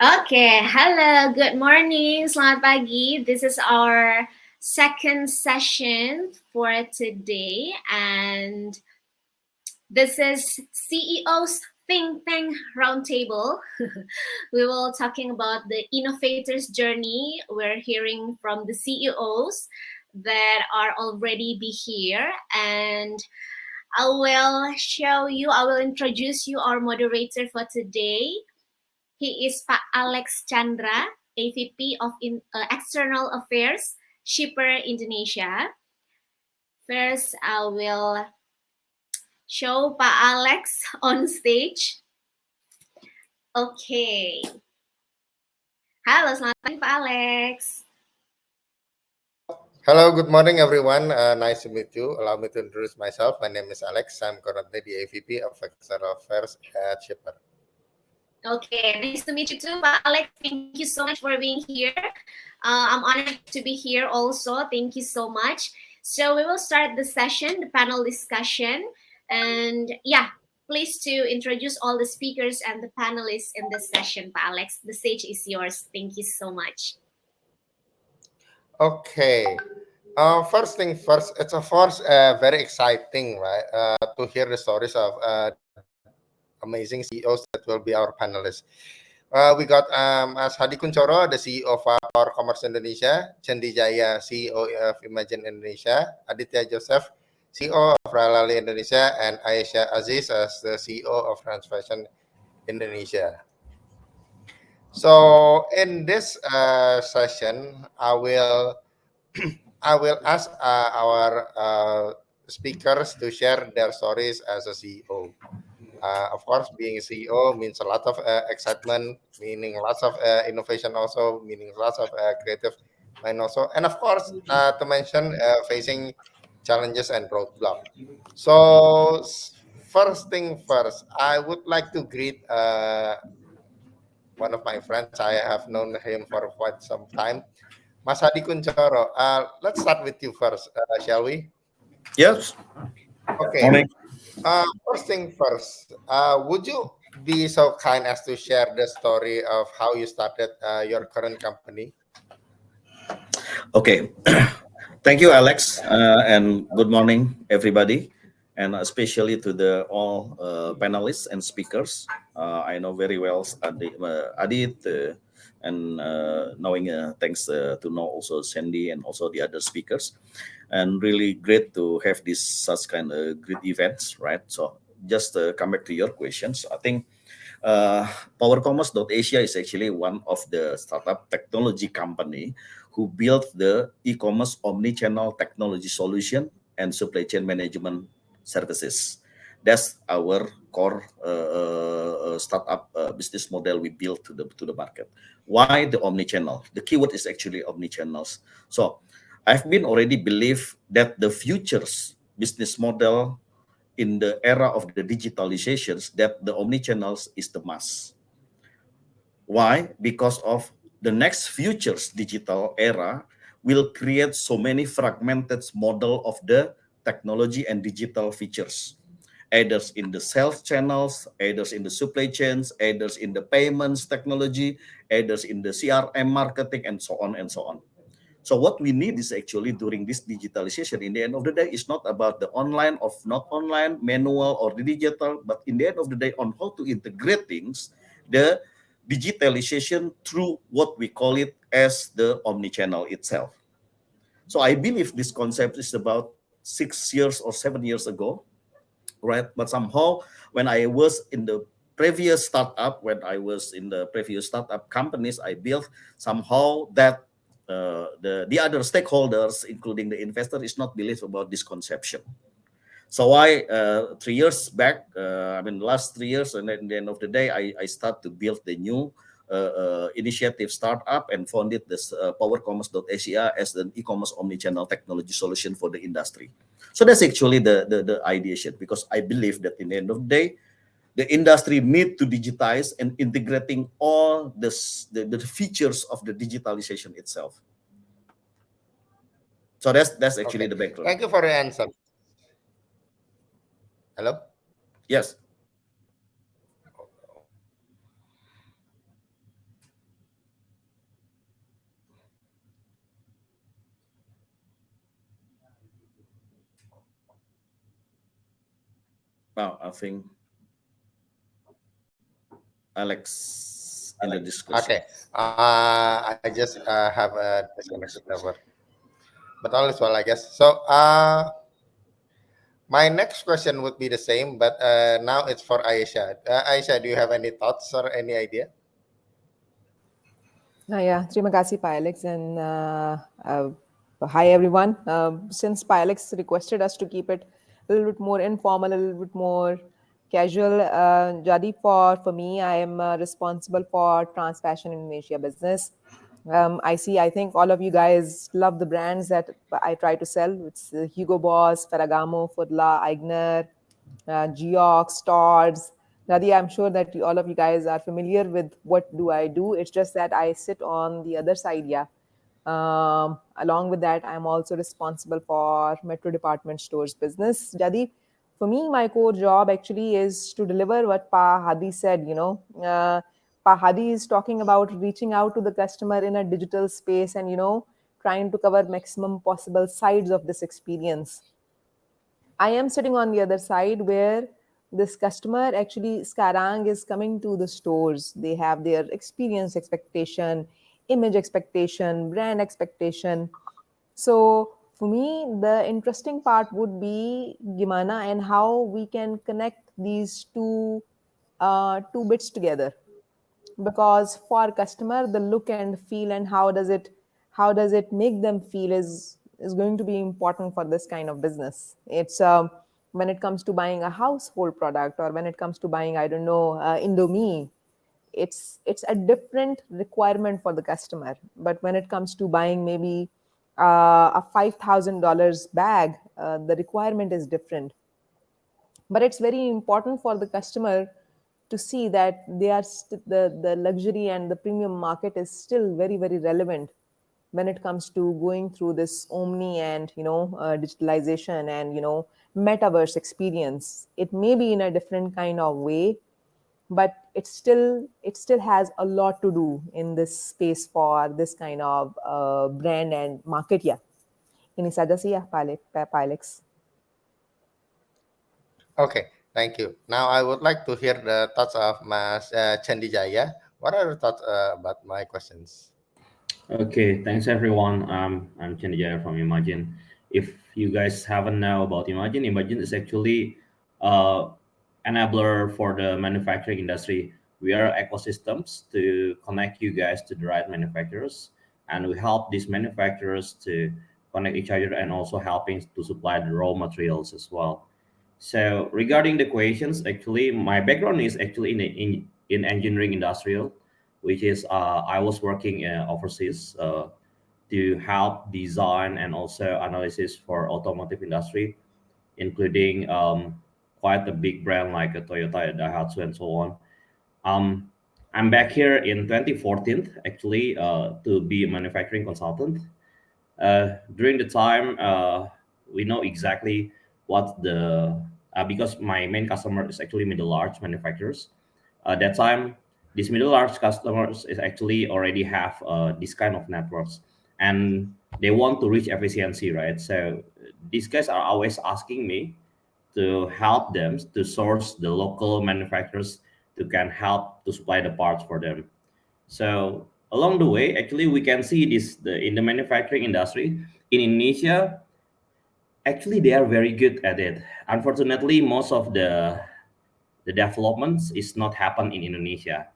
Okay, hello, good morning, selamat pagi. This is our second session for today, and this is CEO's Think Tank Roundtable. We will talking about the innovators journey. We're hearing from the CEOs that are already be here, and I will introduce you our moderator for today. He is Pak Alex Chandra, AVP of External Affairs, Shipper Indonesia. First, I will show Pak Alex on stage. Okay. Halo, selamat pagi Pak Alex. Hello, good morning, everyone. Nice to meet you. Allow me to introduce myself. My name is Alex. I'm currently the AVP of External Affairs at Shipper. Okay, nice to meet you too, Pak Alex. Thank you so much for being here. I'm honored to be here also. Thank you so much. So we will start the session, the panel discussion. And yeah, please to introduce all the speakers and the panelists in this session, Pak Alex. The stage is yours. Thank you so much. Okay. First thing first, it's of course very exciting, right? To hear the stories of amazing CEOs that will be our panelists. We got as Hadi Kuncoro, the CEO of Powercommerce Indonesia, Chendy Jaya, CEO of Imajin Indonesia, Aditya Joseph, CEO of Ralali Indonesia, and Ayesha Aziz as the CEO of Trans Fashion Indonesia. So in this session, I will ask our speakers to share their stories as a CEO. Of course, being a CEO means a lot of excitement, meaning lots of innovation also, meaning lots of creative mind also, and of course, to mention facing challenges and roadblocks. So first thing first, I would like to greet one of my friends. I have known him for quite some time. Mas Hadi Kuncoro, let's start with you first, shall we? Yes. Okay. Morning. First thing first, would you be so kind as to share the story of how you started your current company? Okay. Thank you, Alex, and good morning, everybody, and especially to the all panelists and speakers. I know very well Aditya, and knowing thanks to know also Chendy and also the other speakers, and really great to have this such kind of great events, right? So just come back to your questions. I think Powercommerce.Asia is actually one of the startup technology company who built the e-commerce omni-channel technology solution and supply chain management services. That's our core startup business model we built to the market. Why the omni-channel? The keyword is actually omni-channels. So I've been already believe that the future's business model in the era of the digitalizations, that the omni-channels is the must. Why? Because of the next future's digital era will create so many fragmented model of the technology and digital features, either in the sales channels, either in the supply chains, either in the payments technology, either in the CRM marketing, and so on and so on. So what we need is actually during this digitalization, in the end of the day, is not about the online or not online, manual or the digital, but in the end of the day on how to integrate things, the digitalization through what we call it as the omni-channel itself. So I believe this concept is about 6 years or 7 years ago, right? But somehow when I was in the previous startup, when I was in the previous startup companies I built, somehow that the other stakeholders, including the investor, is not believe about this conception. So I 3 years back, last 3 years, and at the end of the day, I start to build the new initiative startup and founded this Powercommerce.Asia as an e-commerce omnichannel technology solution for the industry. So that's actually the ideation, because I believe that in the end of the day, the industry need to digitize and integrating all the features of the digitalization itself. So that's actually the background. Thank you for the answer. Hello? Yes. Well, I think Alex in the discussion. Okay. I just have a disconnection over, but all is well, I guess. So, my next question would be the same, but now it's for Ayesha. Ayesha, do you have any thoughts or any idea? Yeah, terima kasih, Pak Alex, and hi everyone. Since Pak Alex requested us to keep it a little bit more informal, a little bit more casual, Jadi, for me, I am responsible for trans fashion in Indonesia business. I think all of you guys love the brands that I try to sell. It's Hugo Boss, Ferragamo, Fudla, Eigner, Geox, Todds. Nadia, I'm sure that all of you guys are familiar with what do I do. It's just that I sit on the other side, yeah. Along with that, I'm also responsible for Metro Department Stores business. Jadi, for me, my core job actually is to deliver what Pa Hadi said, Pa Hadi is talking about reaching out to the customer in a digital space and, trying to cover maximum possible sides of this experience. I am sitting on the other side where this customer actually Skarang is coming to the stores. They have their experience expectation, image expectation, brand expectation. So for me, the interesting part would be Gimana and how we can connect these two bits together, because for customer the look and feel and how does it make them feel is going to be important for this kind of business. It's when it comes to buying a household product, or when it comes to buying, I don't know, Indomie, it's a different requirement for the customer. But when it comes to buying maybe a $5,000 bag, the requirement is different. But it's very important for the customer to see that the luxury and the premium market is still very, very relevant when it comes to going through this omni and digitalization and metaverse experience. It may be in a different kind of way, but it still has a lot to do in this space for this kind of brand and market. Yeah, ini saja sih ya, Pak Alex. Okay, thank you. Now I would like to hear the thoughts of Mas Chendy Jaya. What are your thoughts about my questions? Okay, thanks everyone. I'm Chendy from Imajin. If you guys haven't know about Imajin, Imajin is actually enabler for the manufacturing industry. We are ecosystems to connect you guys to the right manufacturers, and we help these manufacturers to connect each other and also helping to supply the raw materials as well. So regarding the questions, actually, my background is actually in engineering industrial, which is I was working overseas to help design and also analysis for automotive industry, including quite a big brand like a Toyota, Daihatsu, and so on. Um, I'm back here in 2014 actually to be a manufacturing consultant. During the time, we know exactly what the because my main customer is actually middle large manufacturers. That time, these middle large customers is actually already have this kind of networks, and they want to reach efficiency, right? So these guys are always asking me to help them to source the local manufacturers to can help to supply the parts for them. So along the way, actually, we can see this in the manufacturing industry in Indonesia. Actually, they are very good at it. Unfortunately, most of the developments is not happen in Indonesia.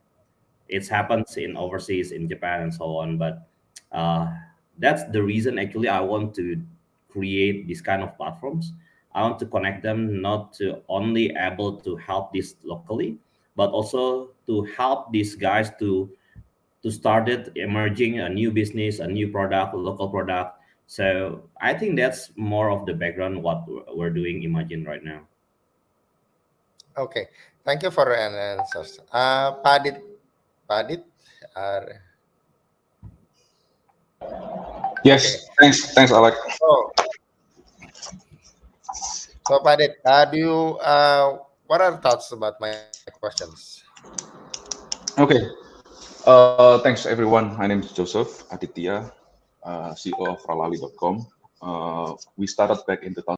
It happens in overseas, in Japan, and so on. But uh, that's the reason actually I want to create these kind of platforms. I want to connect them not to only able to help this locally, but also to help these guys to start it emerging a new business, a new product, a local product. So I think that's more of the background what we're doing Imagine right now. Okay, thank you for an answers. Padit, Padit, uh, okay. Yes, thanks, Alex. So, so Padit, do you what are thoughts about my questions? Okay, thanks everyone. My name is Joseph Aditya, CEO of Ralali.com. We started back in 2000.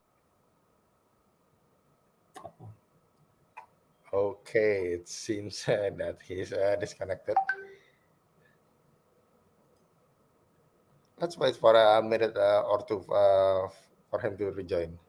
Okay, it seems that he's disconnected. Let's wait for a minute or two for him to rejoin.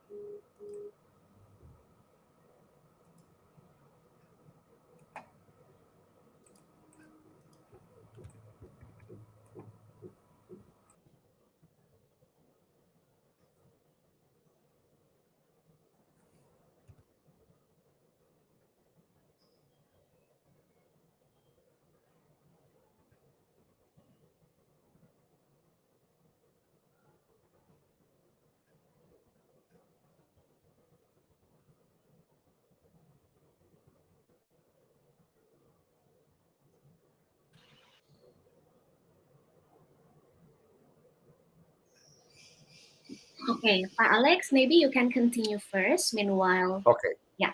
Okay, Pak Alex, maybe you can continue first. Meanwhile, Okay. yeah.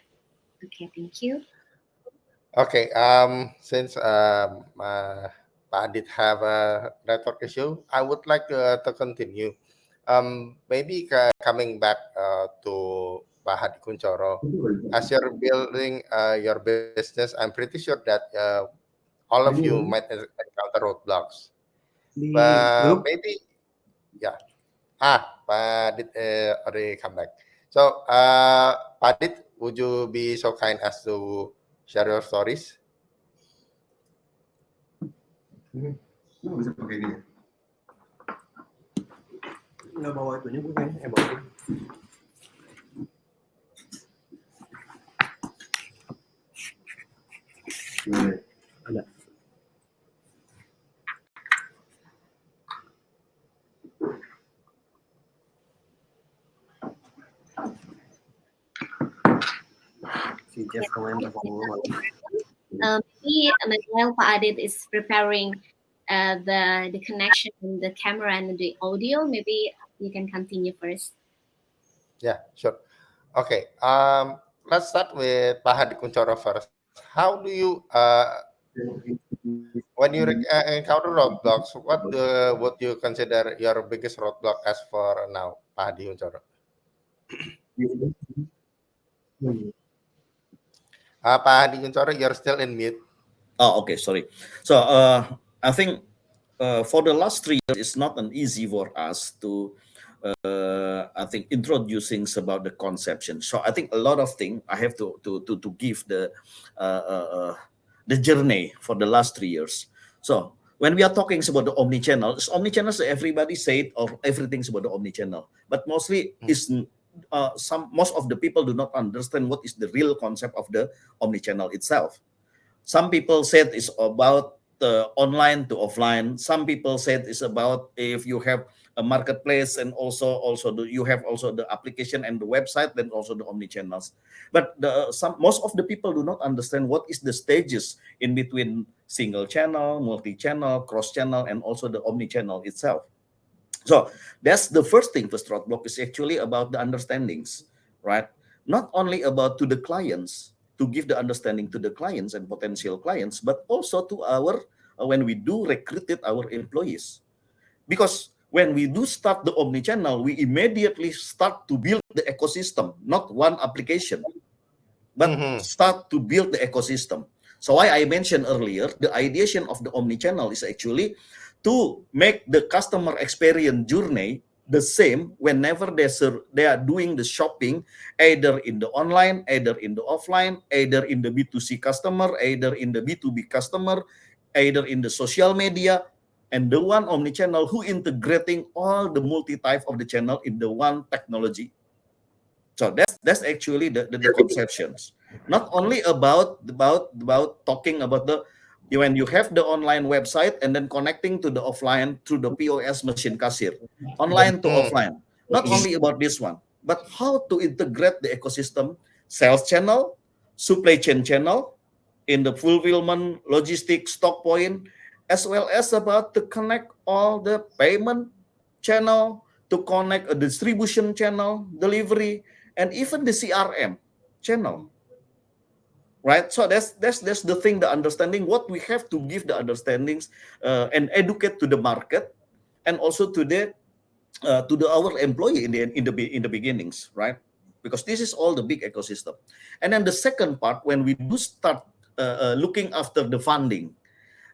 Okay, thank you. Okay. Since Pak Adit have a network issue, I would like to continue. Maybe coming back to Pak Hadi Kuncoro, as you're building your business, I'm pretty sure that all of you might encounter roadblocks. But maybe, yeah. Pak Adit already come back. So, Pak Adit, would you be so kind as to share your stories? Nggak bisa pakai ini ya? Nggak bawa itunya bukan? Bawa. Ada. Si Jeff kemarin telepon. Maybe meanwhile Pak Adit is preparing the connection and the camera and the audio. Maybe you can continue first. Yeah, sure. Okay. Let's start with Pak Hadi Kuncoro first. How do you when you encounter roadblocks, what would you consider your biggest roadblock as for now, Pak Hadi Kuncoro? Pak Hadi Kuncoro, you're still in mute. Oh, okay, sorry. So I think for the last 3 years, it's not an easy for us to, I think, introducing about the conception. So I think a lot of things I have to give the journey for the last 3 years. So when we are talking about the omni-channel, it's omni-channel, so everybody said of everything's about the omni-channel, but mostly is most of the people do not understand what is the real concept of the omni-channel itself. Some people said it's about online to offline. Some people said it's about if you have a marketplace and also you have also the application and the website, then also the omni channels. But most of the people do not understand what is the stages in between single channel, multi channel, cross channel, and also the omni channel itself. So that's the first thing. First roadblock is actually about the understandings, right? Not only about to the clients, to give the understanding to the clients and potential clients, but also to our when we do recruited our employees. Because when we do start the omni-channel, we immediately start to build the ecosystem, not one application, but start to build the ecosystem. So why I mentioned earlier, the ideation of the omni-channel is actually to make the customer experience journey the same whenever they are doing the shopping, either in the online, either in the offline, either in the B2C customer, either in the B2B customer, either in the social media, and the one omni-channel who integrating all the multi-type of the channel in the one technology. So that's actually the conceptions. Not only about talking about the when you have the online website and then connecting to the offline through the POS machine cashier, online to offline. Not only about this one, but how to integrate the ecosystem, sales channel, supply chain channel, in the fulfillment, logistics, stock point, as well as about to connect all the payment channel, to connect a distribution channel, delivery, and even the CRM channel, right? So that's the thing, the understanding what we have to give the understandings and educate to the market, and also to the our employee in the beginnings, right? because this is all the big ecosystem. And then the second part, when we do start looking after the funding,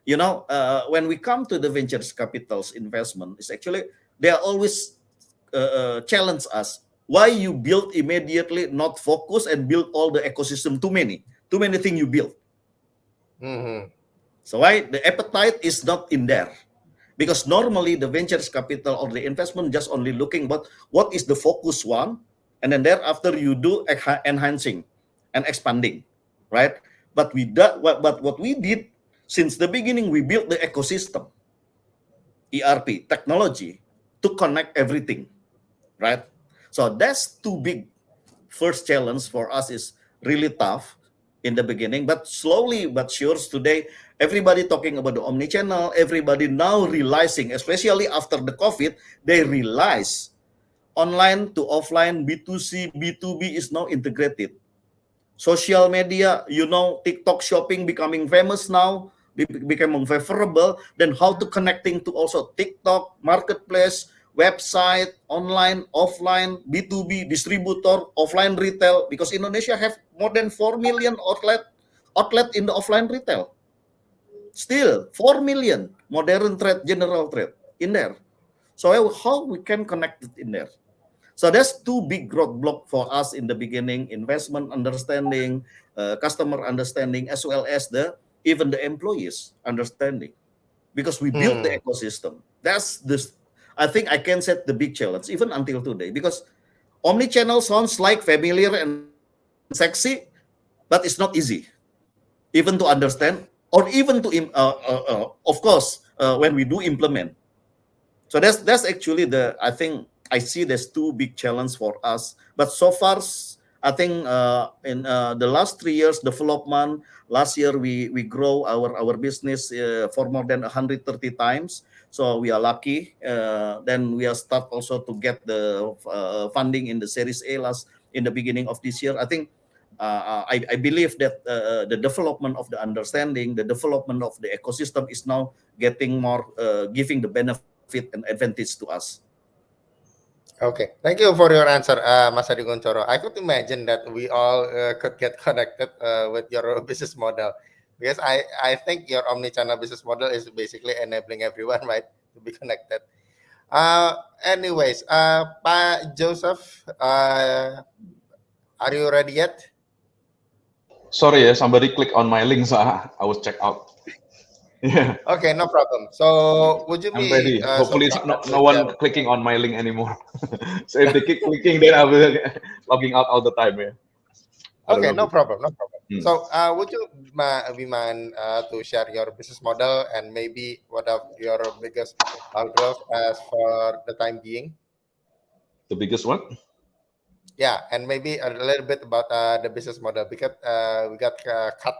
when we come to the ventures capitals investment, it's actually they are always challenge us. Why you build immediately, not focus and build all the ecosystem? Too many things you build. So why the appetite is not in there? Because normally the ventures capital or the investment just only looking about what is the focus one, and then thereafter you do enhancing and expanding, right? But what we did since the beginning, we built the ecosystem, ERP technology to connect everything, right? So that's too big. First challenge for us is really tough in the beginning, but slowly but sure today everybody talking about the omni-channel. Everybody now realizing, especially after the COVID, they realize online to offline, B2C, B2B is now integrated. Social media, TikTok shopping becoming famous now, becoming favorable. Then how to connecting to also TikTok, marketplace, website, online, offline, B2B, distributor, offline retail, because Indonesia have more than 4 million outlet in the offline retail. Still 4 million modern trade, general trade in there. So how we can connect it in there? So that's two big roadblock for us in the beginning: investment understanding, customer understanding, as well as even the employees understanding, because we built the ecosystem. That's this. I think I can set the big challenge even until today, because omni-channel sounds like familiar and sexy, but it's not easy even to understand, or even to of course when we do implement. So that's actually I think I see there's two big challenges for us. But so far, I think in the last 3 years development, last year we grow our business for more than 130 times. So we are lucky. Then we are start also to get the funding in the Series A in the beginning of this year. I think I believe that the development of the understanding, the development of the ecosystem is now getting more, giving the benefit and advantage to us. Okay, thank you for your answer, Mas Hadi Kuncoro. I could imagine that we all could get connected with your business model, because I think your omni-channel business model is basically enabling everyone, right, to be connected. Anyways, Pak Joseph, are you ready yet? Sorry, somebody clicked on my link, so I was checked out. Yeah. Okay, no problem. So would you I'm be ready. so Hopefully, kind no, to no one share? clicking on my link anymore. So if they keep clicking, then I will logging out all the time. Yeah. I don't Okay, know. no problem, no problem. Hmm. So would you be mind to share your business model and maybe what are your biggest growth as for the time being? The biggest one? Yeah, and maybe a little bit about the business model, because we got cut.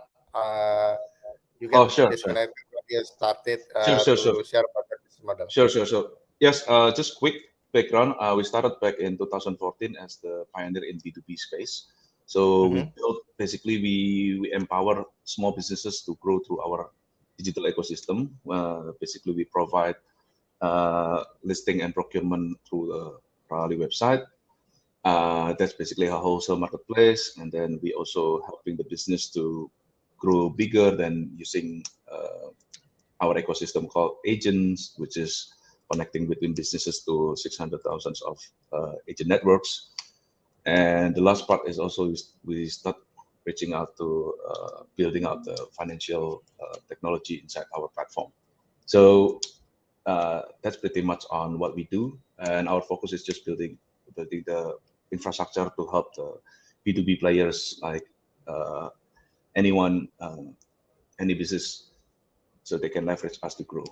You Oh, get sure. disconnected when you started Sure. to share about the business model. Sure. Yes, just quick background. We started back in 2014 as the pioneer in B2B space. So we built, basically, we empower small businesses to grow through our digital ecosystem. Basically, we provide listing and procurement through the Ralali website. That's basically a wholesale marketplace. And then we also helping the business to grow bigger than using our ecosystem called agents, which is connecting between businesses to 600,000 of agent networks. And the last part is also we start reaching out to building out the financial technology inside our platform. So that's pretty much on what we do. And our focus is just building the infrastructure to help the B2B players, like anyone, any business, so they can leverage us to grow.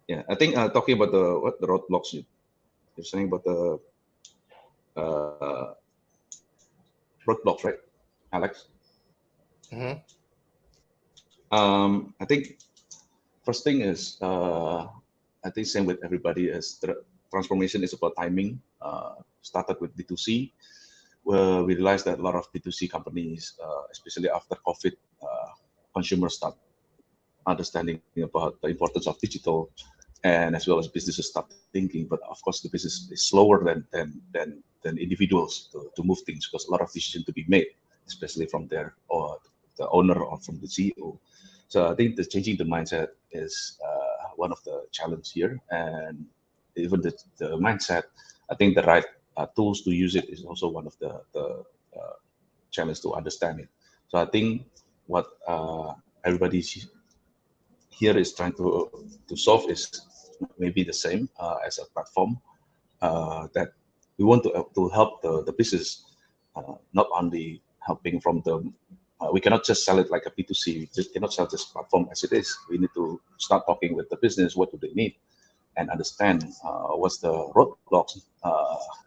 Yeah, I think talking about the roadblocks, you're saying about the roadblocks, right, Alex? I think first thing is I think same with everybody, is the transformation is about timing. Started with B2C, where we realized that a lot of B2C companies, especially after COVID, consumers start understanding about the importance of digital, and as well as businesses start thinking. But of course, the business is slower than than individuals to move things, because a lot of decisions to be made, especially from their or the owner or from the CEO. So I think the changing the mindset is one of the challenge here, and even the mindset. I think the right tools to use it is also one of the challenge to understand it. So I think what everybody here is trying to solve is maybe the same as a platform that we want to help the business, not only helping from the we cannot just sell it like a P2C. We just cannot sell this platform as it is. We need to start talking with the business. What do they need, and understand what's the roadblocks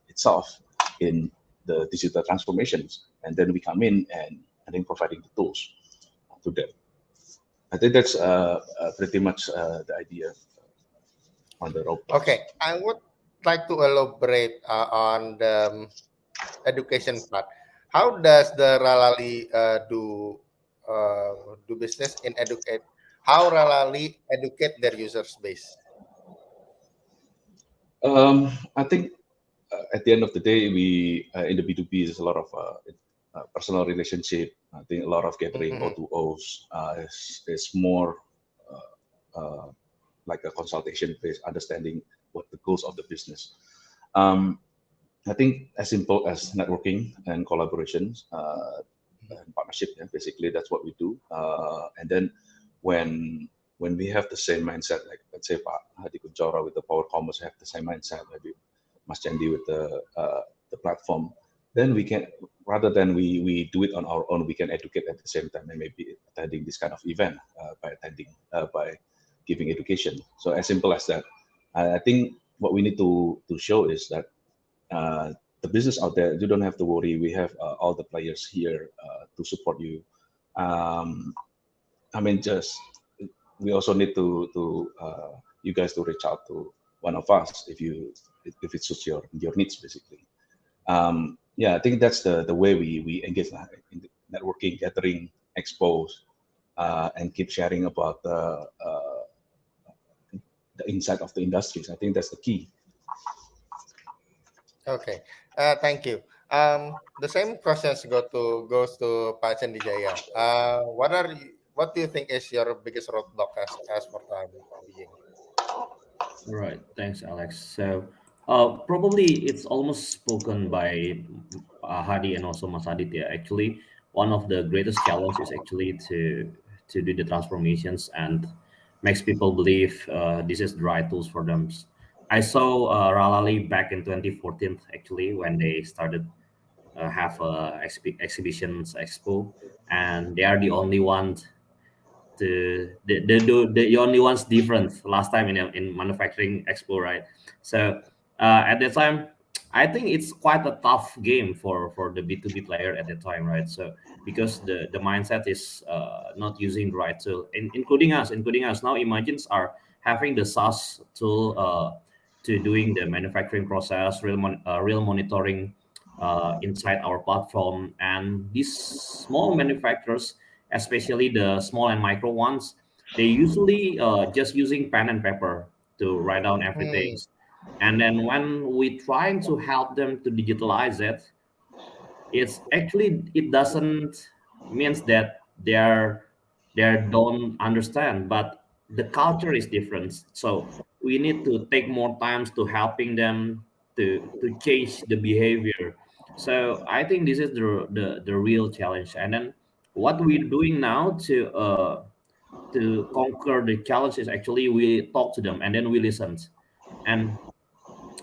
itself in the digital transformations, and then we come in and then providing the tools to them. I think that's pretty much the idea on the roadblocks. Okay, I would like to elaborate on the education part. How does the Ralali do business in educate? How Ralali educate their users base? I think at the end of the day, we in the B2B is a lot of personal relationship. I think a lot of gathering O2Os is more like a consultation based understanding what the goals of the business. I think as simple as networking and collaborations and partnership, yeah, basically that's what we do. And then when we have the same mindset, like let's say Pak Hadi Kuncoro with the Powercommerce have the same mindset, maybe Mas Chendy with the platform, then we can, rather than we do it on our own, we can educate at the same time, and maybe attending this kind of event by giving education. So as simple as that. I think what we need to show is that the business out there, you don't have to worry. We have all the players here to support you. I mean, just we also need to you guys to reach out to one of us if it suits your needs, basically. Yeah, I think that's the way we engage in the networking, gathering, expose, and keep sharing about the insight of the industries. I think that's the key. Okay, thank you. The same questions goes to Pak Chendy Jaya. What do you think is your biggest roadblock as for time being? All right, thanks, Alex. So probably it's almost spoken by Hadi and also Mas Aditya. Actually, one of the greatest challenges is actually to do the transformations and makes people believe this is the right tools for them. I saw Ralali back in 2014, actually, when they started have a exhibitions expo, and they are the only ones the only ones different last time in manufacturing expo, right? So at that time, I think it's quite a tough game for the B2B player at the time, right? So because the mindset is not using the right tool, including us now. Imajins are having the SaaS tool to doing the manufacturing process, real monitoring inside our platform, and these small manufacturers, especially the small and micro ones, they usually just using pen and paper to write down everything. And then when we trying to help them to digitalize it, it doesn't means that they don't understand, but the culture is different. So we need to take more times to helping them to change the behavior. So I think this is the real challenge. And then what we're doing now to conquer the challenge is actually we talk to them and then we listen. And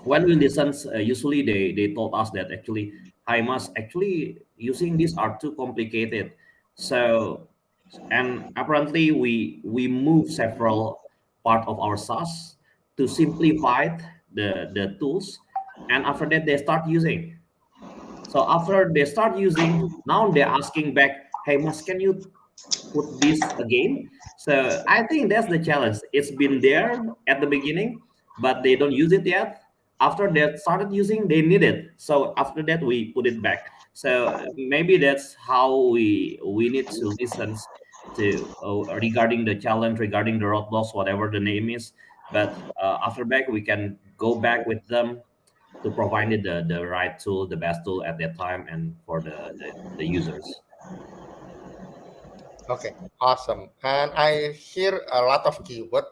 when we listen, usually they told us that actually I must actually using these are too complicated. So and apparently we move several part of our SaaS to simplify the tools, and after that they start using. So after they start using, now they're asking back, hey Mas, can you put this again? So I think that's the challenge. It's been there at the beginning, but they don't use it yet. After they started using, they need it. So after that, we put it back. So maybe that's how we need to listen to regarding the challenge, regarding the roadblocks, whatever the name is. But after back, we can go back with them to provide the right tool, the best tool at that time, and for the users. Okay, awesome. And I hear a lot of keyword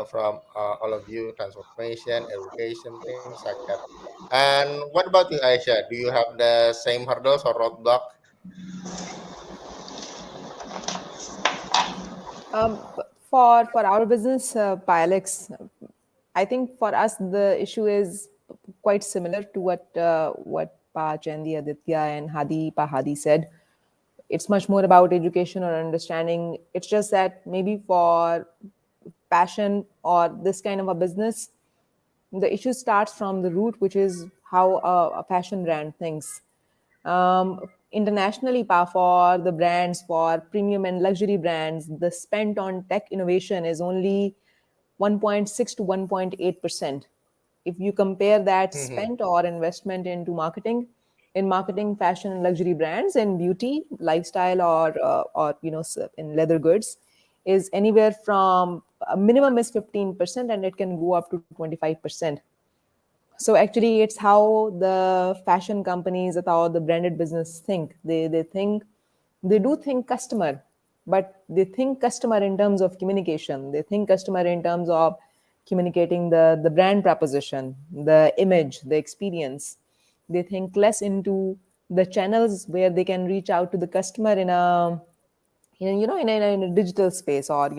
from all of you: transformation, education, things like that. And what about you, Ayesha? Do you have the same hurdles or roadblock? For our business, Pilex, I think for us the issue is quite similar to what Pa Chendy, Aditya, and Hadi said. It's much more about education or understanding. It's just that maybe for passion or this kind of a business, the issue starts from the root, which is how a fashion brand thinks. Internationally, for the brands, for premium and luxury brands, the spent on tech innovation is only 1.6 to 1.8%. If you compare that Mm-hmm. spent or investment into marketing, in marketing, fashion and luxury brands, and beauty, lifestyle, or in leather goods, is anywhere from a minimum is 15%, and it can go up to 25%. So actually it's how the fashion companies, how the branded business think. They think, they do think customer, but they think customer in terms of communication. They think customer in terms of communicating the brand proposition, the image, the experience. They think less into the channels where they can reach out to the customer in a in a digital space, or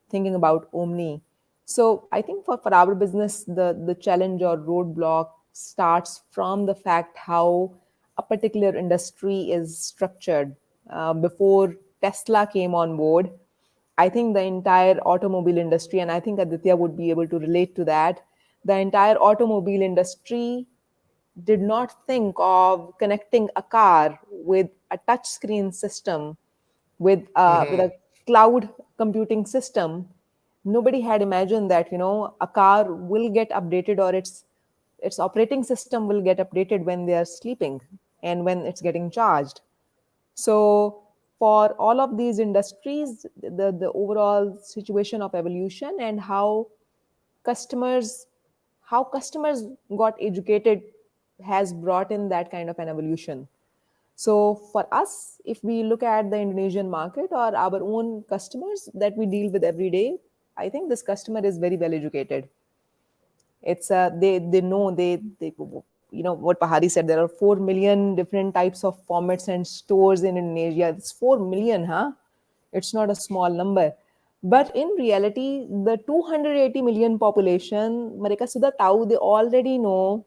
thinking about omni. So I think for our business, the challenge or roadblock starts from the fact how a particular industry is structured. Before Tesla came on board, I think the entire automobile industry, and I think Aditya would be able to relate to that, the entire automobile industry did not think of connecting a car with a touch screen system, with a Mm-hmm. cloud computing system. Nobody had imagined that a car will get updated, or its operating system will get updated when they are sleeping and when it's getting charged. So for all of these industries, the overall situation of evolution and customers how customers got educated has brought in that kind of an evolution. So for us, if we look at the Indonesian market or our own customers that we deal with every day, I think this customer is very well educated. It's they know, they what Pahari said, there are 4 million different types of formats and stores in Indonesia. It's 4 million, huh? It's not a small number. But in reality, the 280 million population, mereka sudah tahu, they already know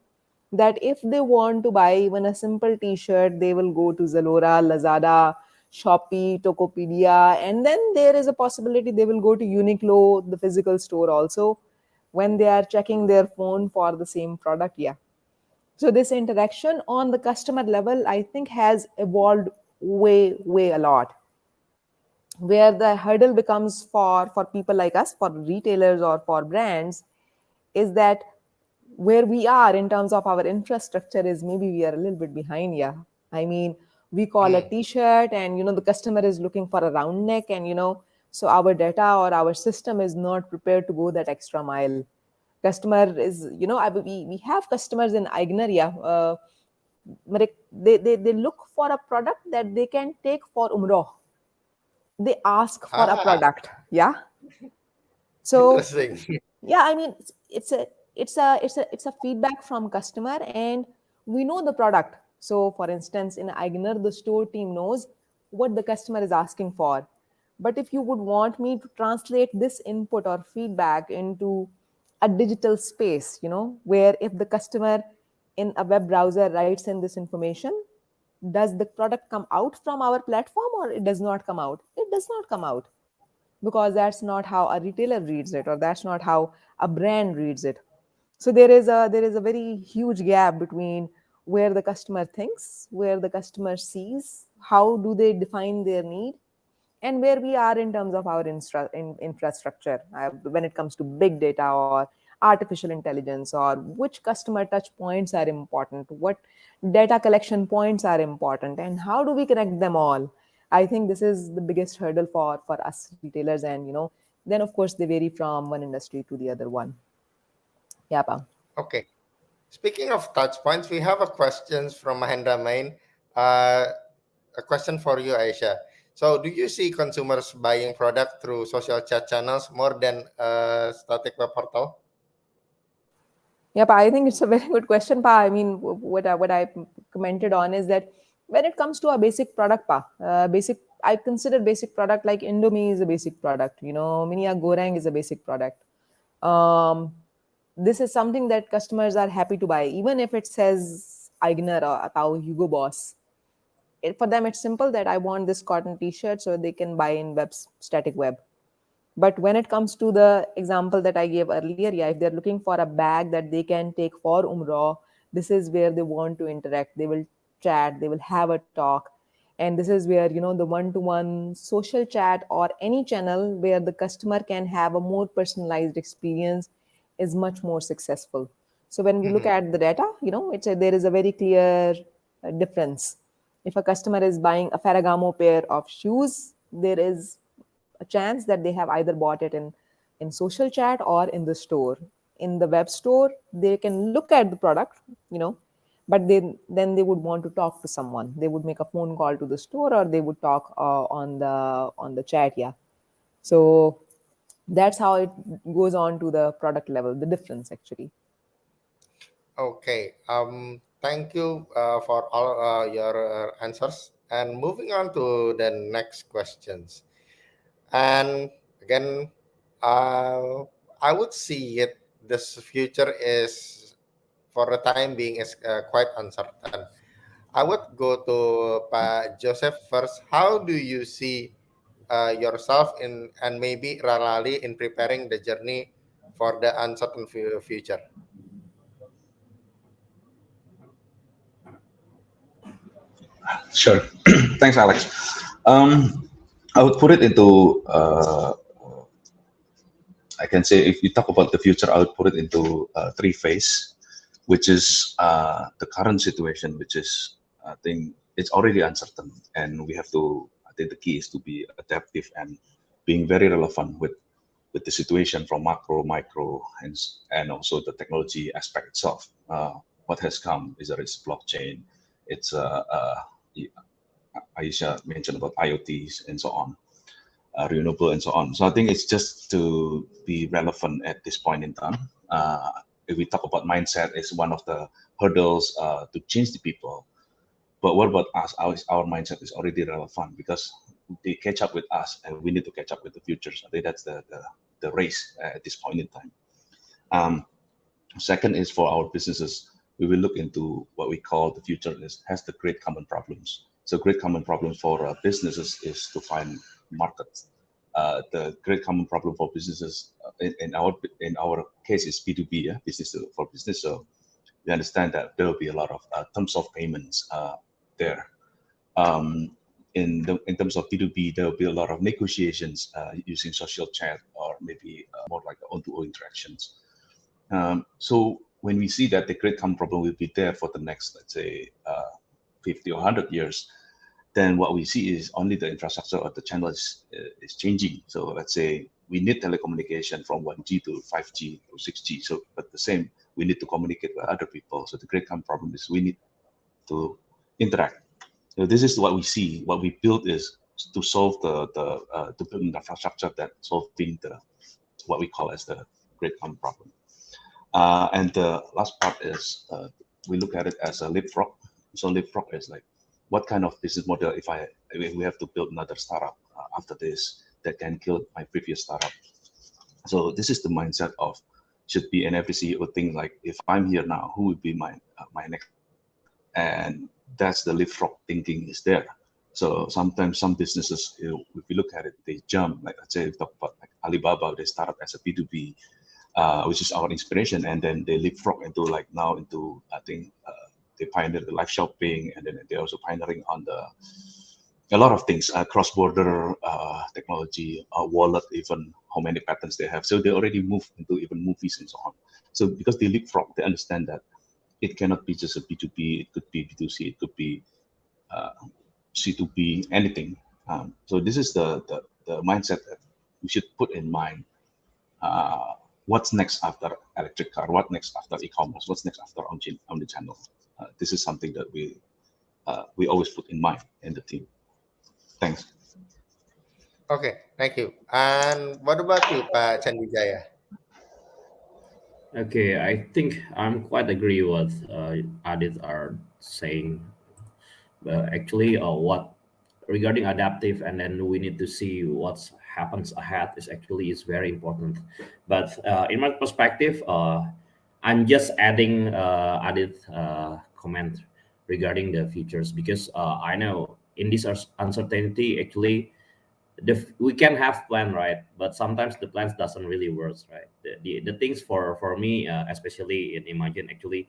that if they want to buy even a simple t-shirt, they will go to Zalora, Lazada, Shopee, Tokopedia, and then there is a possibility they will go to Uniqlo, the physical store also, when they are checking their phone for the same product. Yeah. So this interaction on the customer level, I think, has evolved way a lot. Where the hurdle becomes for people like us, for retailers or for brands, is that where we are in terms of our infrastructure is maybe we are a little bit behind. Yeah, I mean, we call a t-shirt and the customer is looking for a round neck, and so our data or our system is not prepared to go that extra mile. Customer is, we have customers in Ignoria, they look for a product that they can take for umroh. They ask for a Ah, product. Yeah. So interesting. yeah, I mean, it's a feedback from customer, and we know the product. So for instance, in Igner, the store team knows what the customer is asking for. But if you would want me to translate this input or feedback into a digital space, where if the customer in a web browser writes in this information, does the product come out from our platform or it does not come out? It does not come out, because that's not how a retailer reads it, or that's not how a brand reads it. So there is a very huge gap between where the customer thinks, where the customer sees, how do they define their need, and where we are in terms of our infrastructure, when it comes to big data or artificial intelligence, or which customer touch points are important, what data collection points are important, and how do we connect them all. I think this is the biggest hurdle for us retailers, and then of course they vary from one industry to the other one. Yeah, Pa. Okay. Speaking of touch points, we have a question from Mahendra Main. Uh, a question for you, Ayesha. So, do you see consumers buying product through social chat channels more than static web portal? Yep, I think it's a very good question, Pa. I mean, what I commented on is that when it comes to a basic product, Pa, I consider basic product like Indomie is a basic product. Minia Goreng is a basic product. Um, this is something that customers are happy to buy, even if it says Aigner or Atau Hugo Boss. For them, it's simple that I want this cotton T-shirt, so they can buy in static web. But when it comes to the example that I gave earlier, yeah, if they're looking for a bag that they can take for Umrah, this is where they want to interact. They will chat, they will have a talk. And this is where, the one-to-one social chat or any channel where the customer can have a more personalized experience is much more successful. So when we look Mhm. at the data, there is a very clear difference. If a customer is buying a Ferragamo pair of shoes, there is a chance that they have either bought it in social chat or in the store. In the web store, they can look at the product, but then they would want to talk to someone. They would make a phone call to the store, or they would talk on the chat. Yeah. So that's how it goes on to the product level. The difference actually. Okay. Thank you for all your answers. And moving on to the next questions. And again, uh, I would see it. This future is, for the time being, is quite uncertain. I would go to Pak Joseph first. How do you see yourself in, and maybe Ralali, in preparing the journey for the uncertain future? Sure. Thanks, Alex. I would put it into, I can say, if you talk about the future, I would put it into three phase, which is the current situation, which is, I think, it's already uncertain, and we have to. I think the key is to be adaptive and being very relevant with the situation from macro, micro, and also the technology aspect itself. What has come is that it's blockchain, it's Ayesha mentioned about IoTs and so on, renewable and so on. So I think it's just to be relevant at this point in time. If we talk about mindset, is one of the hurdles to change the people. But what about us? Our mindset is already relevant because they catch up with us, and we need to catch up with the future. So I think that's the race at this point in time. Um, Second is for our businesses, we will look into what we call the future has the great common problems. So great common problems for businesses is to find markets. The great common problem for businesses in our case is B2B, yeah, business for business. So we understand that there will be a lot of terms of payments there. Um, in terms of B2B, there will be a lot of negotiations using social chat or maybe more like on-to-on interactions. So when we see that the great common problem will be there for the next, let's say, 50 or 100 years, then what we see is only the infrastructure or the channel is changing. So let's say we need telecommunication from 1G to 5G to 6G. So, but the same, we need to communicate with other people. So the great common problem is we need to interact. So this is what we see. What we build is to solve to build an infrastructure that solving the what we call as the great common problem. And the last part is we look at it as a leapfrog. So leapfrog is like, what kind of business model if we have to build another startup after this that can kill my previous startup. So this is the mindset of should be, and every CEO would think like, if I'm here now, who would be my next? And that's the leapfrog thinking is there. So sometimes some businesses, if you look at it, they jump. Like let's say, if we talk about like Alibaba, they started as a B2B, which is our inspiration, and then they leapfrog into like now into I think they pioneered the live shopping, and then they're also pioneering on a lot of things, cross-border technology, wallet, even how many patents they have. So they already moved into even movies and so on. So because they leapfrog, they understand that it cannot be just a B2B, it could be B2C, it could be uh, C2B, anything. So this is the mindset that we should put in mind. what's next after electric car? What next after e-commerce? What's next after omnichannel? This is something that we always put in mind in the team. Thanks. Okay, thank you. And what about you, Pak Chendy Jaya? Okay, I think I'm quite agree with Adit are saying. Actually, what regarding adaptive, and then we need to see what happens ahead is actually is very important. But in my perspective, I'm just adding Adit comment regarding the futures because I know in this uncertainty actually we can have plan, right, but sometimes the plans doesn't really work, right. The things for me, especially in Imajin, actually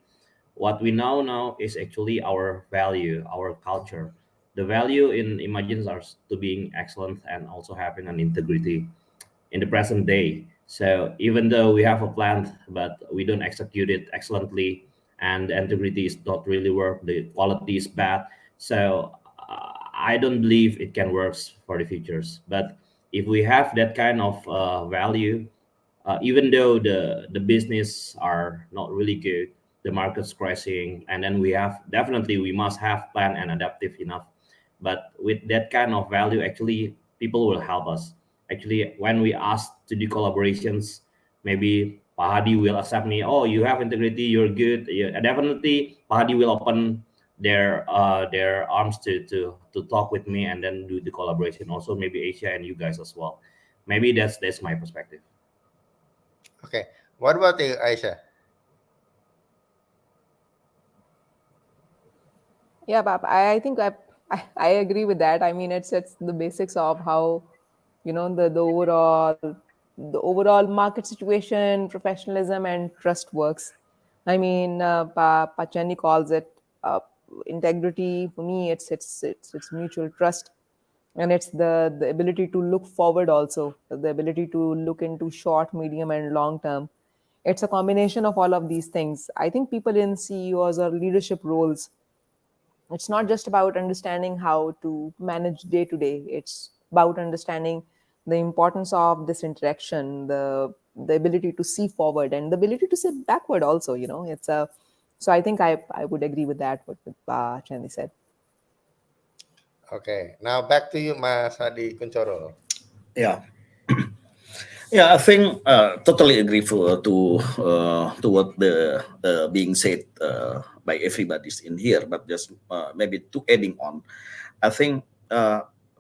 what we now is actually our value, our culture. The value in Imagines are to being excellent and also having an integrity in the present day. So even though we have a plan, but we don't execute it excellently, and the integrity is not really work, the quality is bad. So I don't believe it can work for the futures. But if we have that kind of value, even though the business are not really good, the market's crashing, and then we have definitely we must have plan and adaptive enough. But with that kind of value, actually, people will help us. Actually, when we ask to do collaborations, maybe Pak Hadi will accept me. Oh, you have integrity, you're good. Yeah, definitely, Pak Hadi will open their arms to talk with me and then do the collaboration. Also, maybe Asia and you guys as well. Maybe that's my perspective. Okay, what about you, Ayesha? Yeah, Pap, I think I agree with that. I mean, it's the basics of how, the overall market situation, professionalism, and trust works. I mean, Pachani calls it integrity. For me, it's mutual trust, and it's the ability to look forward, also the ability to look into short, medium, and long term. It's a combination of all of these things. I think people in CEOs or leadership roles, it's not just about understanding how to manage day to day. It's about understanding the importance of this interaction, the ability to see forward and the ability to see backward also. It's a So I think I would agree with that, what Chendy said. Okay, now back to you, Mas Hadi Kuncoro. Yeah. Yeah, I think totally agree to what the being said by everybody's in here. But just maybe to adding on, I think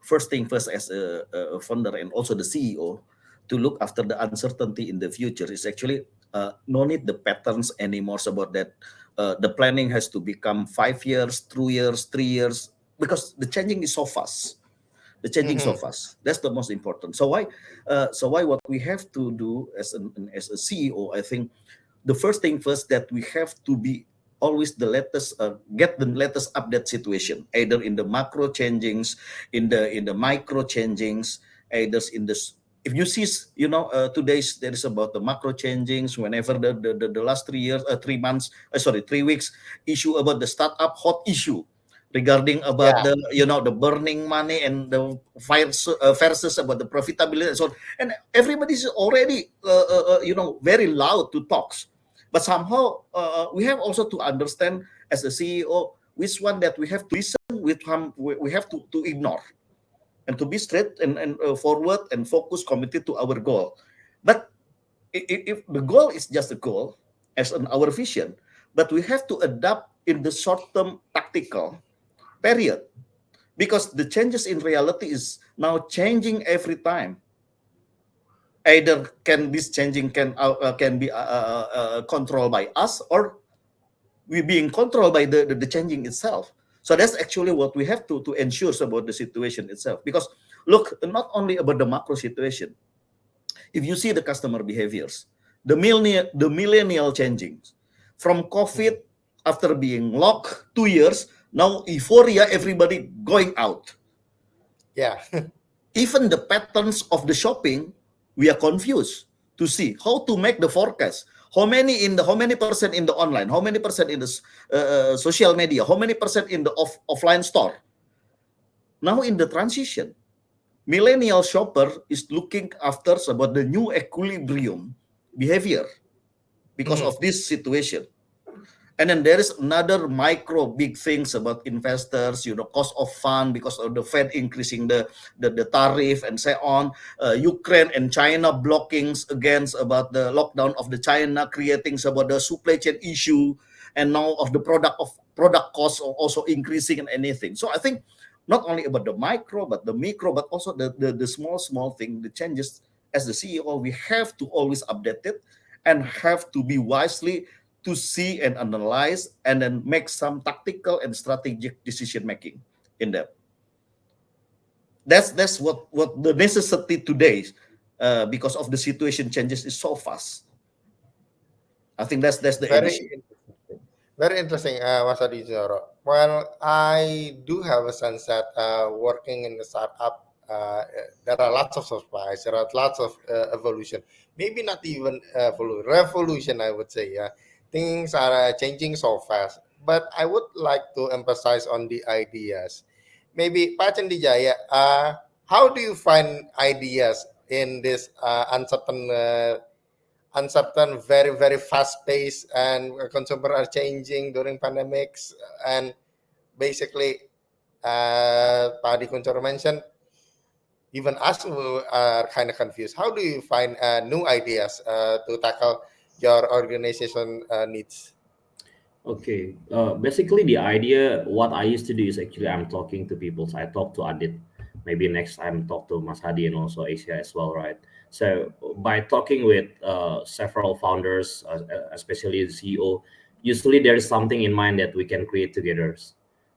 first thing first, as a founder and also the CEO, to look after the uncertainty in the future is actually no need the patterns anymore about that. The planning has to become 5 years, 2 years, 3 years, because the changing is so fast, the changing so fast. That's the most important. So why what we have to do as a CEO, I think the first thing first, that we have to be always the latest, get the latest update situation, either in the macro changings, in the micro changings, either in this. If you see, today's there is about the macro changings. Whenever the last 3 years, 3 months, 3 weeks, issue about the startup hot issue regarding about Yeah, the burning money and the fires versus about the profitability and so on. And everybody's already very loud to talks, but somehow we have also to understand as a CEO which one that we have to listen, with whom we have to ignore, and to be straight and forward and focus, committed to our goal. But if the goal is just a goal as our vision, but we have to adapt in the short term tactical period, because the changes in reality is now changing every time. Either can this changing can be controlled by us, or we being controlled by the changing itself. So that's actually what we have to ensure about the situation itself. Because look, not only about the macro situation. If you see the customer behaviors, the millennial changing from COVID, after being locked 2 years, now euphoria, everybody going out. yeah, Even the patterns of the shopping, we are confused to see how to make the forecast. How many percent in the online, how many percent in the social media, how many percent in the offline store. Now in the transition, millennial shopper is looking after about the new equilibrium behavior because Mhm. of this situation. And then there is another micro big things about investors, cost of fund because of the Fed increasing the tariff and so on. Ukraine and China blockings against about the lockdown of the China, creating about the supply chain issue, and now of the product costs are also increasing and anything. So I think not only about the micro, but the micro, but also the small thing, the changes. As the CEO, we have to always update it and have to be wisely to see and analyze and then make some tactical and strategic decision making in that. That's what the necessity today, because of the situation changes is so fast. I think that's the Very addition. interesting. Very interesting, Mas Adi Zoro. Well, I do have a sense that working in the startup, there are lots of surprise, there are lots of evolution. Maybe not even revolution, I would say. Yeah, things are changing so fast. But I would like to emphasize on the ideas. Maybe Pak Chendy Jaya, how do you find ideas in this uncertain, very, very fast pace, and consumer are changing during pandemics. And basically, Pak Kuncoro mentioned, even us who are kind of confused. How do you find new ideas to tackle your organization needs? Okay. Basically, the idea, what I used to do is actually I'm talking to people. So I talk to Adit. Maybe next time talk to Mas Hadi and also Ayesha as well, right? So by talking with several founders, especially the CEO, usually there is something in mind that we can create together.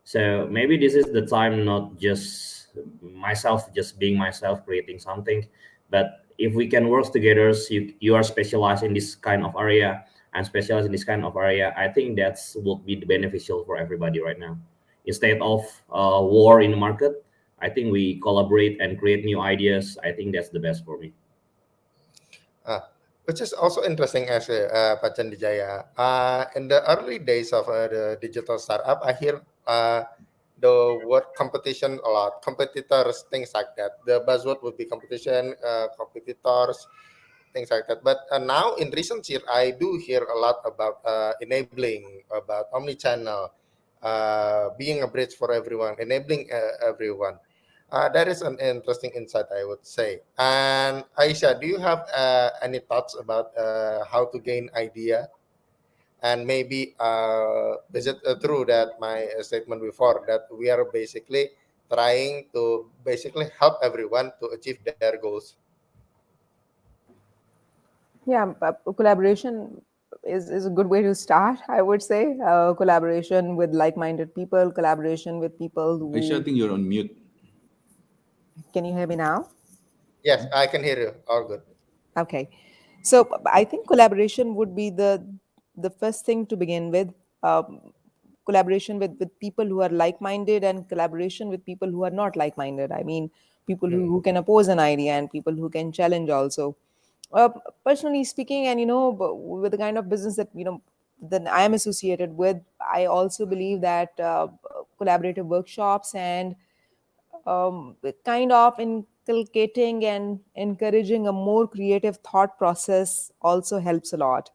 So maybe this is the time, not just myself, just being myself, creating something, but if we can work together, so you are specialized in this kind of area and specialize in this kind of area, I think that's would be beneficial for everybody right now. Instead of war in the market, I think we collaborate and create new ideas. I think that's the best for me. Uh, which is also interesting as Pak Chandra Jaya. In the early days of the digital startup, I hear the word competition a lot, competitors, things like that. The buzzword would be competition, competitors, things like that. But now in recent years, I do hear a lot about enabling, about omni-channel, being a bridge for everyone, enabling everyone. That is an interesting insight, I would say. And Aisha, do you have any thoughts about how to gain idea? And maybe is it true that my statement before that we are basically trying to basically help everyone to achieve their goals? Yeah, collaboration is a good way to start, I would say. Collaboration with like-minded people, collaboration with people Aisha, I who... think you're on mute. Can you hear me now? Yes, I can hear you. All good. Okay. So I think collaboration would be the first thing to begin with. Collaboration with people who are like-minded, and collaboration with people who are not like-minded. I mean, people who can oppose an idea and people who can challenge also. Uh, Personally speaking, and with the kind of business that that I am associated with, I also believe that collaborative workshops and kind of inculcating and encouraging a more creative thought process also helps a lot.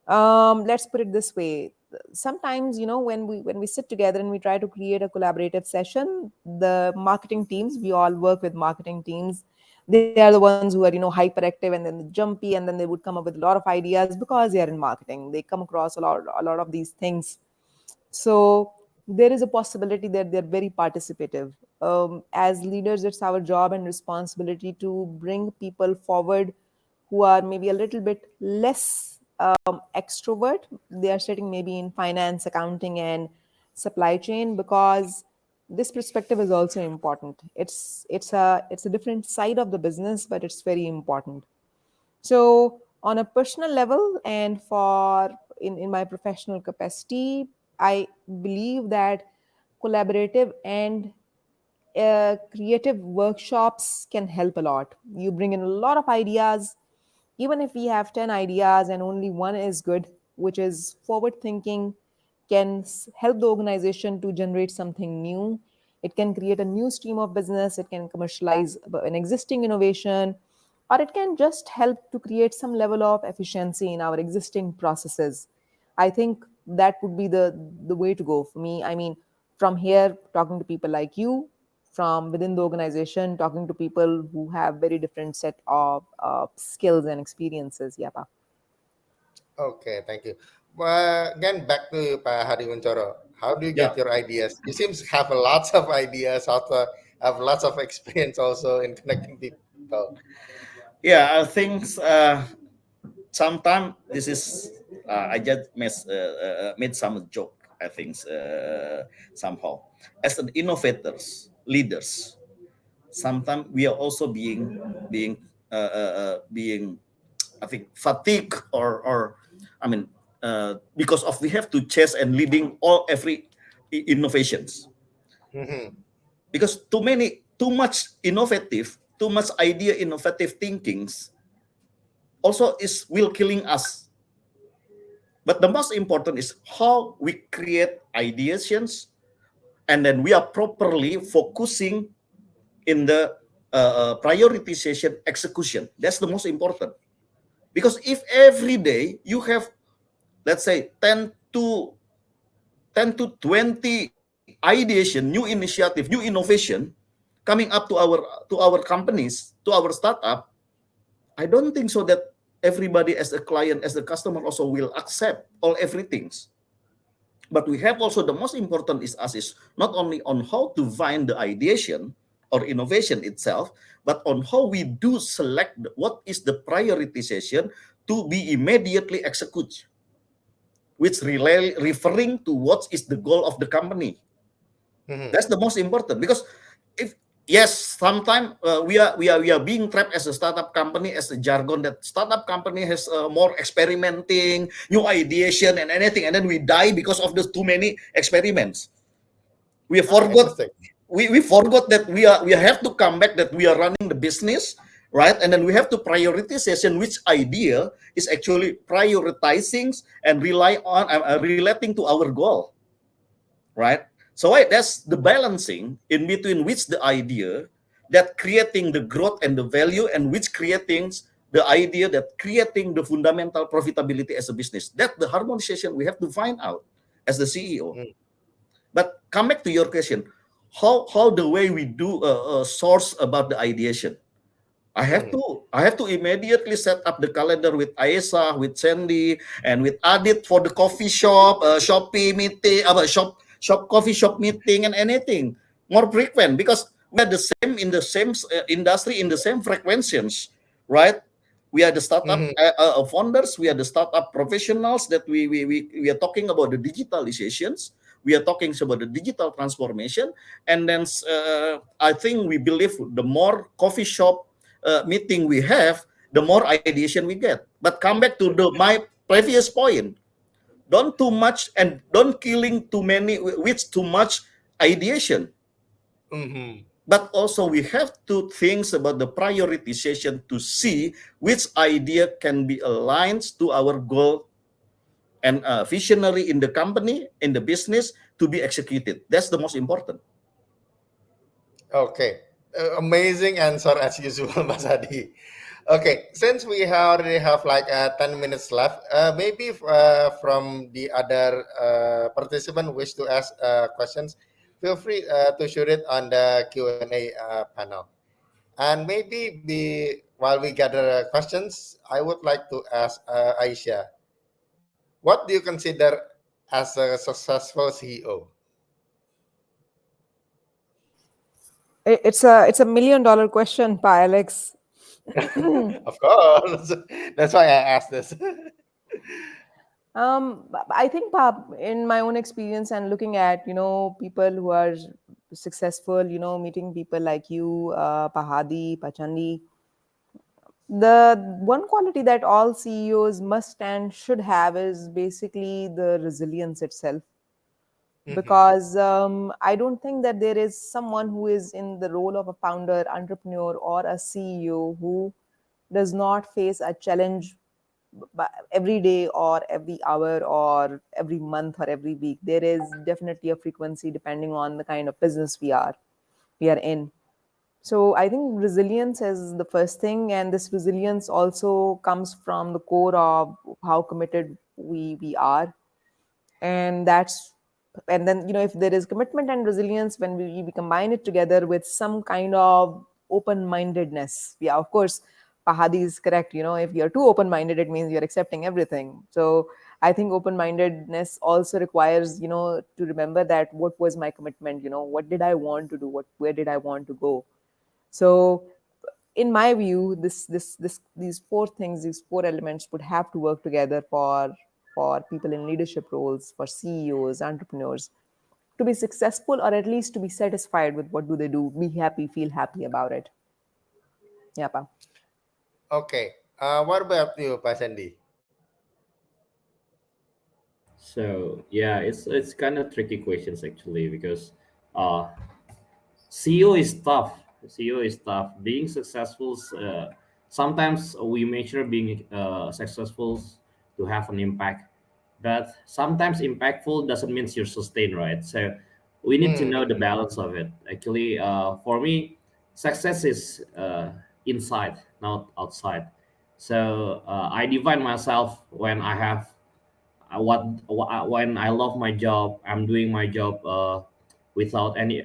Let's put it this way: sometimes, when we sit together and we try to create a collaborative session, the marketing teams, we all work with marketing teams, they are the ones who are hyperactive and then jumpy, and then they would come up with a lot of ideas because they are in marketing. They come across a lot of these things. So there is a possibility that they're very participative. As leaders, it's our job and responsibility to bring people forward who are maybe a little bit less extrovert. They are sitting maybe in finance, accounting, and supply chain, because this perspective is also important. It's a different side of the business, but it's very important. So on a personal level, and for in my professional capacity, I believe that collaborative and creative workshops can help a lot. You bring in a lot of ideas. Even if we have 10 ideas and only one is good, which is forward thinking, can help the organization to generate something new. It can create a new stream of business. It can commercialize an existing innovation, or it can just help to create some level of efficiency in our existing processes. I think that would be the way to go for me. I mean, from here, talking to people like you, from within the organization, talking to people who have very different set of skills and experiences. Yeah, Pa. Okay, thank you. Again, back to you, Pak Hadi Kuncoro. How do you Yeah, get your ideas? You seem to have lots of ideas, also have lots of experience also in connecting people. yeah. I think sometimes this is I just made some joke. I think somehow as an innovators, leaders, sometimes we are also being I think fatigue or I mean because of we have to chase and leading all every innovations Mm-hmm. because too much innovative, too much idea innovative thinkings also is will killing us. But the most important is how we create ideations and then we are properly focusing in the prioritization execution. That's the most important. Because if every day you have, let's say, 10 to 20 ideation, new initiative, new innovation coming up to our companies, to our startup, I don't think so that everybody as a client, as the customer also will accept all everything. But we have also the most important is us is not only on how to find the ideation or innovation itself, but on how we do select what is the prioritization to be immediately executed, which referring to what is the goal of the company. Mm-hmm. That's the most important because if yes, sometimes we are being trapped as a startup company as a jargon that startup company has more experimenting, new ideation and anything, and then we die because of the too many experiments. We forgot Interesting. we forgot that we have to come back that we are running the business, right? And then we have to prioritization which idea is actually prioritizing and rely on relating to our goal, right? So that's the balancing in between which the idea that creating the growth and the value and which creating the idea that creating the fundamental profitability as a business. That the harmonization we have to find out as the CEO. Mm. But come back to your question, how the way we do source about the ideation. I have to immediately set up the calendar with Ayesha, with Chendy, and with Adit for the coffee shop, Shopee meeting, shop coffee shop meeting, and anything more frequent because we are the same in the same industry in the same frequencies, right? We are the startup Mm-hmm. founders. We are the startup professionals that we are talking about the digitalizations. We are talking about the digital transformation, and then I think we believe the more coffee shop meeting we have, the more ideation we get. But come back to my previous point. Don't too much and don't killing too many with too much ideation. Mm-hmm. But also we have to think about the prioritization to see which idea can be aligned to our goal and visionary in the company, in the business to be executed. That's the most important. Okay. Amazing answer as usual, Mas Hadi. Okay, since we already have like 10 minutes left, maybe from the other participant wish to ask questions, feel free to shoot it on the Q&A panel. And maybe while we gather questions, I would like to ask Ayesha, what do you consider as a successful CEO? It's a $1 million question, Pa Alex. Of course, that's why I asked this. I think, Pa, in my own experience and looking at people who are successful, meeting people like you, Pa Hadi, Pa Chendy, the one quality that all CEOs must and should have is basically the resilience itself. Mhm. Because I don't think that there is someone who is in the role of a founder, entrepreneur, or a CEO who does not face a challenge every day or every hour or every month or every week. There is definitely a frequency depending on the kind of business we are in. So I think resilience is the first thing, and this resilience also comes from the core of how committed we are, and that's and then if there is commitment and resilience, when we combine it together with some kind of open-mindedness. Yeah, of course, Pahadi is correct. If you're too open-minded, it means you're accepting everything. So I think open-mindedness also requires to remember that what was my commitment, what did I want to do, where did I want to go. So in my view, these four things, these four elements would have to work together for people in leadership roles, for CEOs, entrepreneurs, to be successful, or at least to be satisfied with what do they do, be happy, feel happy about it. Yeah, Pa. Okay. What about you, Pak Sandy? So yeah, it's kind of tricky questions actually because uh, CEO is tough. CEO is tough. Being successful, sometimes we measure being successful to have an impact, but sometimes impactful doesn't mean you're sustained, right? So we need to know the Hmm. balance of it. Actually, for me, success is inside, not outside. So I define myself when I have when I love my job, I'm doing my job without any.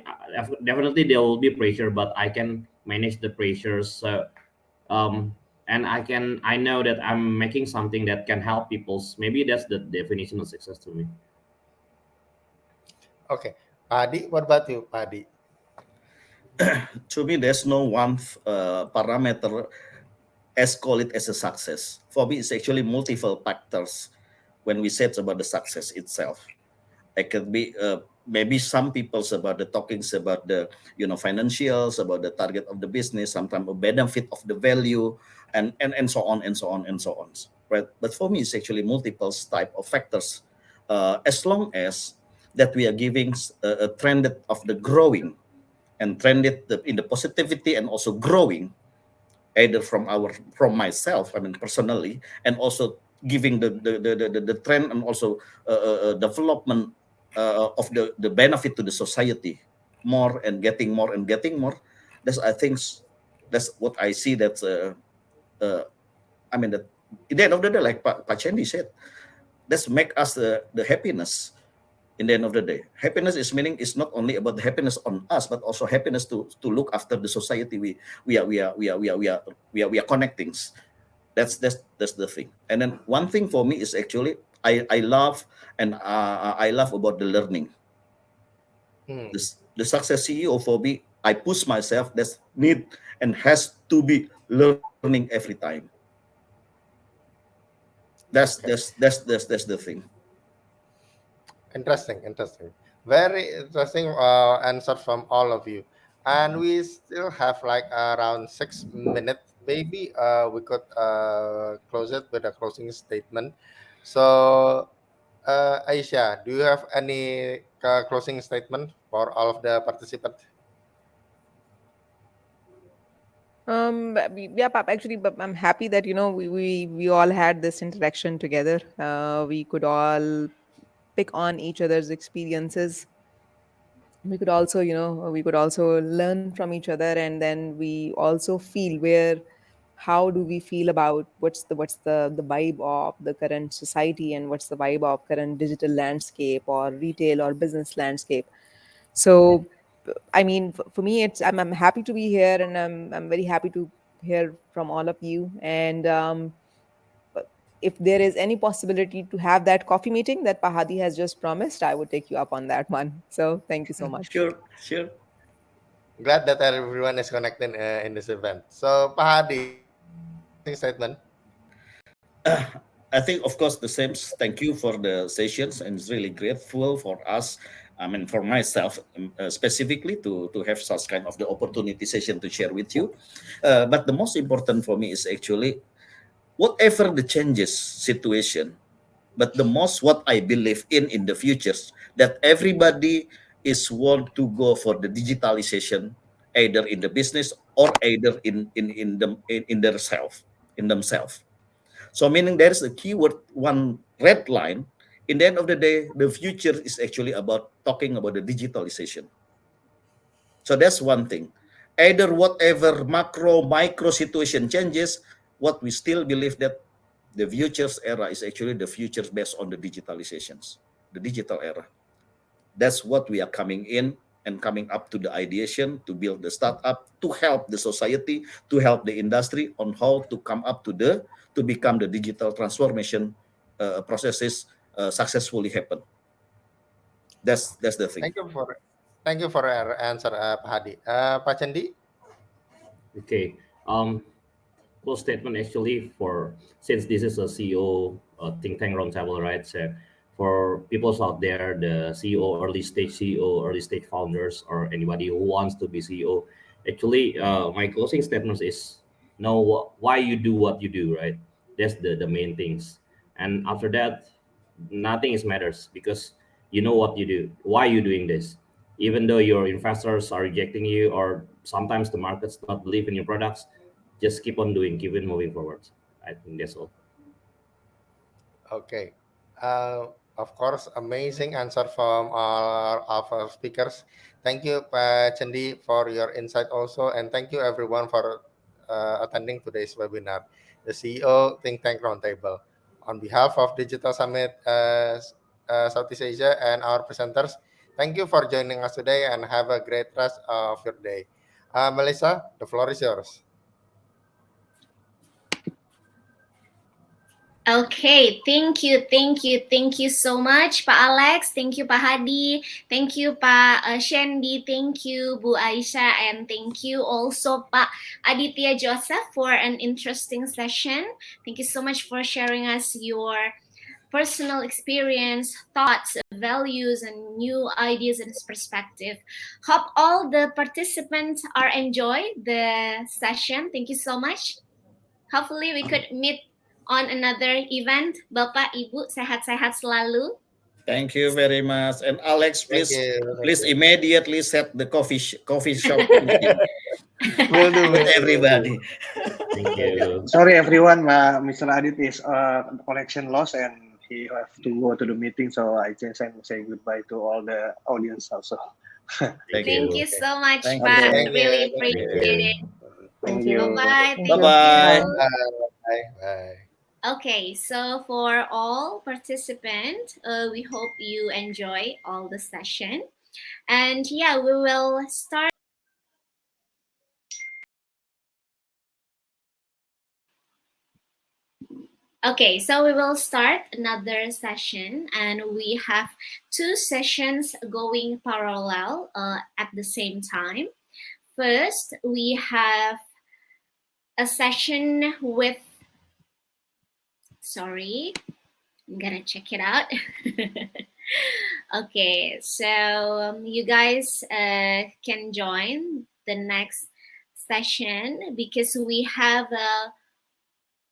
Definitely, there will be pressure, but I can manage the pressures. So, um, and I know that I'm making something that can help people. Maybe that's the definition of success to me. Okay. Padi, what about you, Padi? To me, there's no one parameter as call it as a success. For me, it's actually multiple factors when we say about the success itself. It could be maybe some people's about the talkings about the financials, about the target of the business, sometimes a benefit of the value, and so on and so on and so on. Right. But for me, it's actually multiple type of factors. As long as that we are giving a trend of the growing and trended in the positivity and also growing either from myself, I mean personally, and also giving the trend and also development of the benefit to the society more and getting more and getting more. That's I think that's what I see that uh, I mean that in the end of the day, like Pak Chendy said, that's make us the happiness in the end of the day. Happiness is meaning is not only about the happiness on us, but also happiness to look after the society we are connecting. That's the thing. And then one thing for me is actually I love and I love about the learning. Hmm. The success CEO for me, I push myself. That's need and has to be learning every time. Okay. That's the thing. Interesting. Interesting. Very interesting answer from all of you. And we still have like around 6 minutes. Maybe we could close it with a closing statement. So, Ayesha, do you have any closing statement for all of the participants? Yeah, Pap, actually, but I'm happy that we all had this interaction together. We could all pick on each other's experiences. We could also learn from each other, and then we also feel where how do we feel about what's the vibe of the current society, and what's the vibe of current digital landscape or retail or business landscape. So I mean, for me, I'm happy to be here, and I'm very happy to hear from all of you. And if there is any possibility to have that coffee meeting that Pahadi has just promised, I would take you up on that one. So thank you so much. Sure, sure. Glad that everyone is connected in this event. So, Pak Hadi, closing statement. I think, of course, the same. Thank you for the sessions, and it's really grateful for us. I mean, for myself specifically to have such kind of the opportunity session to share with you. But the most important for me is actually whatever the changes situation, but the most what I believe in the futures that everybody is want to go for the digitalization either in the business or either in their self in themselves. So meaning there is a keyword, one red line. In the end of the day, the future is actually about talking about the digitalization. So that's one thing. either whatever macro, micro situation changes, what we still believe that the futures era is actually the futures based on the digitalizations, the digital era. That's what we are coming in and coming up to the ideation to build the startup, to help the society, to help the industry on how to come up to become the digital transformation processes successfully happen. That's the thing. Thank you for your answer, Pak Hadi. Pak Chendy? Okay. Close statement actually for since this is a CEO think tank roundtable, right? So for people out there, the CEO, early stage CEO, early stage founders, or anybody who wants to be CEO, actually, my closing statement is know why you do what you do, right? That's the main things. And after that, nothing is matters because you know what you do, why you doing this. Even though your investors are rejecting you, or sometimes the markets not believe in your products, just keep on doing, keep it moving forward. I think that's all. Okay. Of course, amazing answer from all of our speakers. Thank you, Pak Chendy, for your insight also, and thank you everyone for attending today's webinar, the CEO Think Tank Roundtable. On behalf of Digital Summit Southeast Asia and our presenters, thank you for joining us today, and have a great rest of your day. Melissa, the floor is yours. Okay, thank you so much, Pak Alex. Thank you, Pak Hadi. Thank you, Pak Chendy. Thank you, Bu Ayesha, and thank you also, Pak Aditya Joseph, for an interesting session. Thank you so much for sharing us your personal experience, thoughts, values, and new ideas and perspective. Hope all the participants are enjoy the session. Thank you so much. Hopefully we could meet on another event. Bapak, Ibu, sehat-sehat selalu. Thank you very much. And Alex, Thank please you. please immediately set the coffee shop machine Will do. with everybody. Thank you. Sorry everyone, Mr. Adit is connection loss and he have to go to the meeting, so I just say goodbye to all the audience also. Thank Thank you. you so much, Thank Pak. you. Thank you. Really Thank appreciate you. it. Thank you. you. Bye-bye. Thank Thank you. Bye-bye. you. Bye. Bye. Okay, so for all participants, we hope you enjoy all the session. And yeah, we will start. Okay, so we will start another session, and we have two sessions going parallel at the same time. First, we have a session with, sorry, I'm gonna check it out. Okay, so you guys can join the next session because we have a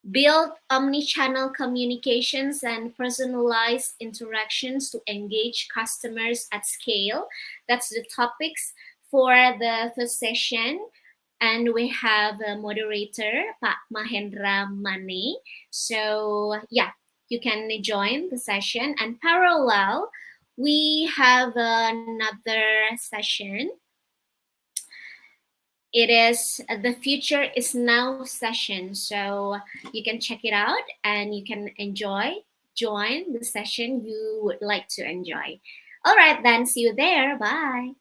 build omni-channel communications and personalized interactions to engage customers at scale. That's the topics for the first session. And we have a moderator, Pak Mahendra Mane. So yeah, you can join the session. And parallel, we have another session. It is the Future is Now session. So you can check it out and you can join the session you would like to enjoy. All right, then see you there. Bye.